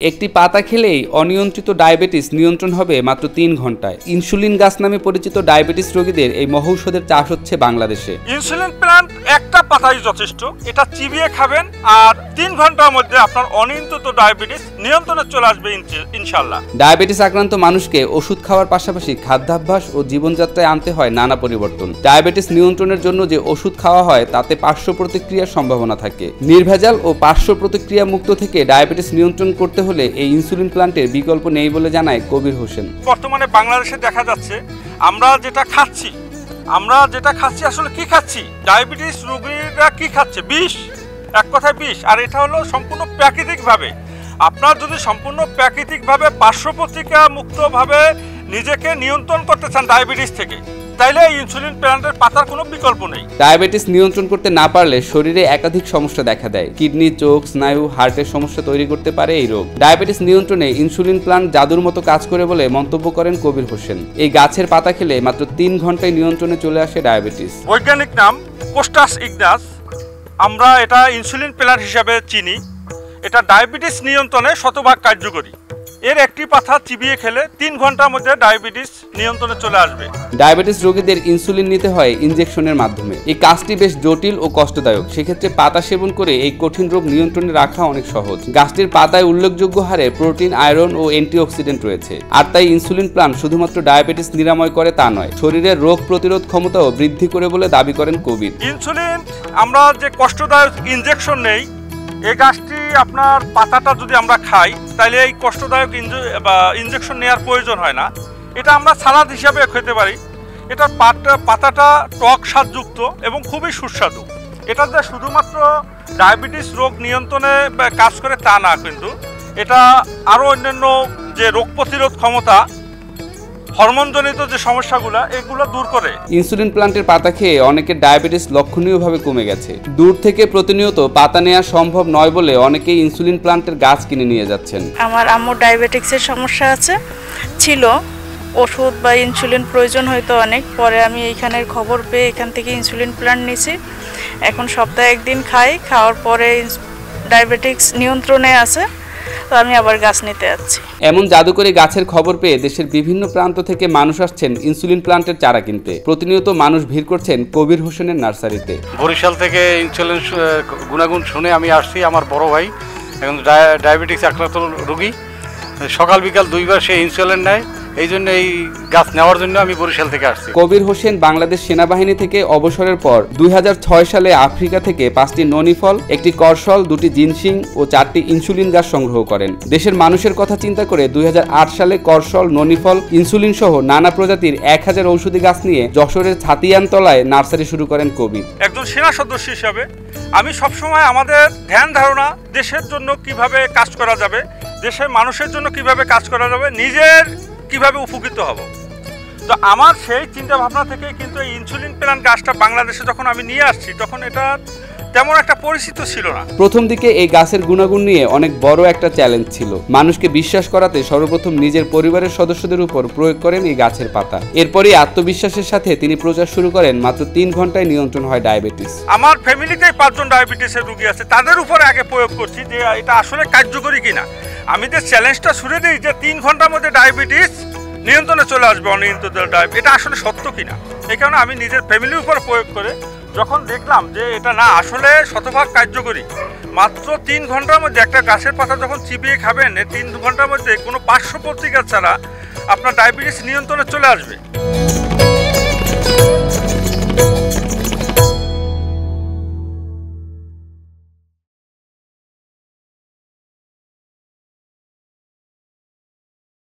একটি পাতা খেলেই অনিয়ন্ত্রিত ডায়াবেটিস নিয়ন্ত্রণ হবে মাত্র ৩ ঘন্টায়। ইনসুলিন গাছ নামে পরিচিত ডায়াবেটিস রোগীদের এই মহৌষধের চাষ হচ্ছে বাংলাদেশে। ইনসুলিন প্ল্যান্ট একটা পাতাই যথেষ্ট, এটা চিবিয়ে খাবেন আর ৩ ঘন্টার মধ্যে আপনার অনিয়ন্ত্রিত ডায়াবেটিস নিয়ন্ত্রণে চলে আসবে ইনশাআল্লাহ। ডায়াবেটিস আক্রান্ত মানুষকে ওষুধ খাওয়ার পাশাপাশি খাদ্যাভ্যাস ও জীবনযাত্রায় আনতে হয় নানা পরিবর্তন। ডায়াবেটিস নিয়ন্ত্রণের জন্য যে ওষুধ খাওয়া হয় তাতে পার্শ্ব প্রতিক্রিয়ার সম্ভাবনা থাকে। নির্ভেজাল ও পার্শ্ব প্রতিক্রিয়া মুক্ত থেকে ডায়াবেটিস নিয়ন্ত্রণ করতে হলে এই ইনসুলিন প্ল্যান্টের বিকল্প নেই বলে জানায় কবির হোসেন। বর্তমানে বাংলাদেশে দেখা যাচ্ছে আমরা যেটা খাচ্ছি আসলে কি খাচ্ছি, ডায়াবেটিস রোগীরা কি খাচ্ছে, বিষ, এক কথায় বিষ। আর এটা হলো সম্পূর্ণ প্রাকৃতিকভাবে। আপনার যদি সম্পূর্ণ প্রাকৃতিকভাবে পার্শ্ব প্রতিক্রিয়া মুক্তভাবে নিজেকে নিয়ন্ত্রণ করতে চান ডায়াবেটিস থেকে, তাইলে ইনসুলিন প্ল্যান্টের পাতার কোনো বিকল্প নেই। ডায়াবেটিস নিয়ন্ত্রণ করতে না পারলে শরীরে একাধিক সমস্যা দেখা দেয়। কিডনি, চোখ, স্নায়ু, হার্টের সমস্যা তৈরি করতে পারে এই রোগ। ডায়াবেটিস নিয়ন্ত্রণে ইনসুলিন প্ল্যান্ট জাদুর মতো কাজ করে বলে মন্তব্য করেন কবির হোসেন। এই গাছের পাতা খেলে মাত্র ৩ ঘন্টায় নিয়ন্ত্রণে চলে আসে ডায়াবেটিস। বৈজ্ঞানিক নাম কোস্টাস ইগনাস। আমরা এটা ইনসুলিন প্ল্যান্ট হিসাবে চিনি। এটা ডায়াবেটিস নিয়ন্ত্রণে শতভাগ কার্যকরী। এর একটি পাতা চিবিয়ে খেলে ৩ ঘন্টার মধ্যে ডায়াবেটিস নিয়ন্ত্রণে চলে আসবে। ডায়াবেটিস রোগীদের ইনসুলিন নিতে হয় ইনজেকশনের মাধ্যমে। এই কাজটি বেশ জটিল ও কষ্টদায়ক। সেক্ষেত্রে পাতা সেবন করে এই কঠিন রোগ নিয়ন্ত্রণে রাখা অনেক সহজ। গাছটির পাতায় উল্লেখযোগ্য হারে প্রোটিন, আয়রন ও অ্যান্টিঅক্সিডেন্ট রয়েছে। আর তাই ইনসুলিন প্ল্যান্ট শুধুমাত্র ডায়াবেটিস নিরাময় করে তা নয়, শরীরের রোগ প্রতিরোধ ক্ষমতাও বৃদ্ধি করে বলে দাবি করেন কবির। ইনসুলিন আমরা যে কষ্টদায়ক ইনজেকশন নেই, এই গাছটি আপনার পাতাটা যদি আমরা খাই তাহলে এই কষ্টদায়ক ইনজেকশন নেওয়ার প্রয়োজন হয় না। এটা আমরা সালাদ হিসাবে খেতে পারি। এটার পাতাটা টক স্বাদযুক্ত এবং খুবই সুস্বাদু। এটা যে শুধুমাত্র ডায়াবেটিস রোগ নিয়ন্ত্রণে কাজ করে তা না, কিন্তু এটা আরও অন্যান্য যে রোগ প্রতিরোধ ক্ষমতা, হরমোনজনিত যে সমস্যাগুলো, এগুলো দূর করে। ইনসুলিন প্ল্যান্টের পাতা খেয়ে অনেকের ডায়াবেটিস লক্ষণীয়ভাবে কমে গেছে। দূর থেকে প্রতিনিয়ত পাতা নেওয়া সম্ভব নয় বলে অনেকেই ইনসুলিন প্ল্যান্টের গাছ কিনে নিয়ে যাচ্ছেন। আমার আম্মুর ডায়াবেটিক্সের সমস্যা ছিল, ওষুধ বা ইনসুলিন প্রয়োজন হয়তো অনেক। পরে আমি এইখানের খবর পেয়ে এখান থেকে ইনসুলিন প্ল্যান্ট নিয়েছি। এখন সপ্তাহে একদিন খাওয়ার পরে ডায়াবেটিক্স নিয়ন্ত্রণে আছে, তো আমি আবার গাছ নিতে যাচ্ছি। এমন জাদুকরী গাছের খবর পেয়ে দেশের বিভিন্ন প্রান্ত থেকে মানুষ আসছেন ইনসুলিন প্ল্যান্টের চারা কিনতে। প্রতিনিয়ত মানুষ ভিড় করছেন কবির হোসেনের নার্সারিতে। বরিশাল থেকে ইনসুলিন গুণাগুণ শুনে আমি আসছি। আমার বড় ভাই এখন ডায়াবেটিস আক্রান্ত রোগী, সকাল বিকাল 2 বার সে ইনসুলিন নেয়। এই জন্য এই গাছ নেওয়ার জন্য আমি বরিশাল থেকে আসছি। কবির হোসেন বাংলাদেশ সেনাবাহিনী থেকে অবসরের পর 2006 সালে আফ্রিকা থেকে 5টি ননি ফল, 1টি করসল, 2টি জিনসিং ও 4টি ইনসুলিন গাছ সংগ্রহ করেন। দেশের মানুষের কথা চিন্তা করে 2008 সালে করসল, ননিফল, ইনসুলিন সহ নানা প্রজাতির 1000 ঔষধি গাছ নিয়ে যশোরের ছাতিয়ানতলায় নার্সারি শুরু করেন কবির। একজন সেনা সদস্য হিসাবে আমি সবসময় আমাদের ধ্যান ধারণা দেশের জন্য কিভাবে কাজ করা যাবে, দেশের মানুষের জন্য কিভাবে কাজ করা যাবে, নিজের কিভাবে উপকৃত হব। তো আমার সেই চিন্তা ভাবনা থেকে কিন্তু এই ইনসুলিন প্ল্যান্ট গাছটা বাংলাদেশে যখন আমি নিয়ে আসছি, তখন এটা তেমন একটা পরিচিত ছিল না। প্রথম দিকে এই গাছের গুণাগুণ নিয়ে অনেক বড় একটা চ্যালেঞ্জ ছিল। মানুষকে বিশ্বাস করাতে সর্বপ্রথম নিজের পরিবারের সদস্যদের উপর প্রয়োগ করেন এই গাছের পাতা। এরপরই আত্মবিশ্বাসের সাথে তিনি প্রচার শুরু করেন মাত্র 3 ঘন্টায় নিয়ন্ত্রণ হয় ডায়াবেটিস। আমার ফ্যামিলিতেই 5 জন ডায়াবেটিসের রোগী আছে, তাদের উপরে আগে প্রয়োগ করছি যে এটা আসলে কার্যকরী কিনা। আমি যে চ্যালেঞ্জটা ছুড়ে দিই যে 3 ঘন্টার মধ্যে ডায়াবেটিস নিয়ন্ত্রণে চলে আসবে, অনিয়ন্ত্রিত ডায়াবেটিস, এটা আসলে সত্য কিনা। এই কারণে আমি নিজের ফ্যামিলির উপর প্রয়োগ করে যখন দেখলাম যে এটা না আসলে শতভাগ কার্যকরী, মাত্র 3 ঘন্টার মধ্যে একটা গাছের পাতা যখন চিবিয়ে খাবেন, 3 ঘন্টার মধ্যে কোনো পার্শ্ব প্রতিক্রিয়া ছাড়া আপনার ডায়াবেটিস নিয়ন্ত্রণে চলে আসবে।